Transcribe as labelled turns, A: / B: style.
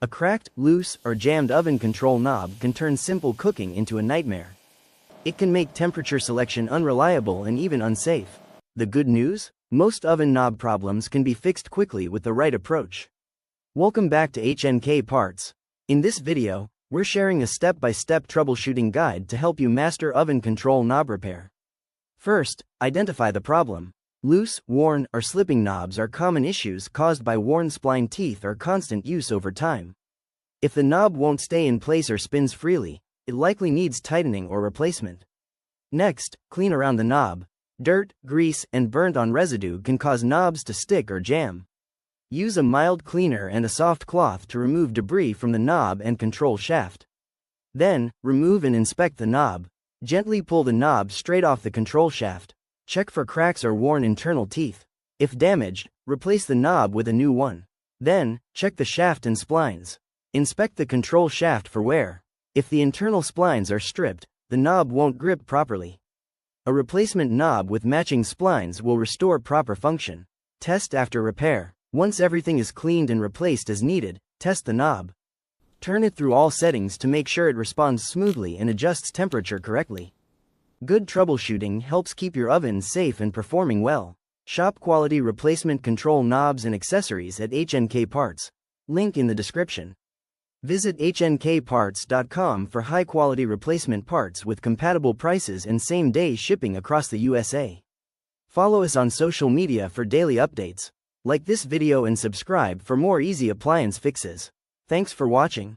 A: A cracked, loose, or jammed oven control knob can turn simple cooking into a nightmare. It can make temperature selection unreliable and even unsafe. The good news? Most oven knob problems can be fixed quickly with the right approach. Welcome back to HnK Parts. In this video, we're sharing a step-by-step troubleshooting guide to help you master oven control knob repair. First, identify the problem. Loose, worn, or slipping knobs are common issues caused by worn spline teeth or constant use over time. If the knob won't stay in place or spins freely, it likely needs tightening or replacement. Next, clean around the knob. Dirt, grease, and burnt-on residue can cause knobs to stick or jam. Use a mild cleaner and a soft cloth to remove debris from the knob and control shaft. Then, remove and inspect the knob. Gently pull the knob straight off the control shaft. Check for cracks or worn internal teeth. If damaged, replace the knob with a new one. Then, check the shaft and splines. Inspect the control shaft for wear. If the internal splines are stripped, the knob won't grip properly. A replacement knob with matching splines will restore proper function. Test after repair. Once everything is cleaned and replaced as needed, test the knob. Turn it through all settings to make sure it responds smoothly and adjusts temperature correctly. Good troubleshooting helps keep your oven safe and performing well. Shop quality replacement control knobs and accessories at HnK Parts. Link in the description. Visit hnkparts.com for high-quality replacement parts with compatible prices and same-day shipping across the USA. Follow us on social media for daily updates. Like this video and subscribe for more easy appliance fixes. Thanks for watching.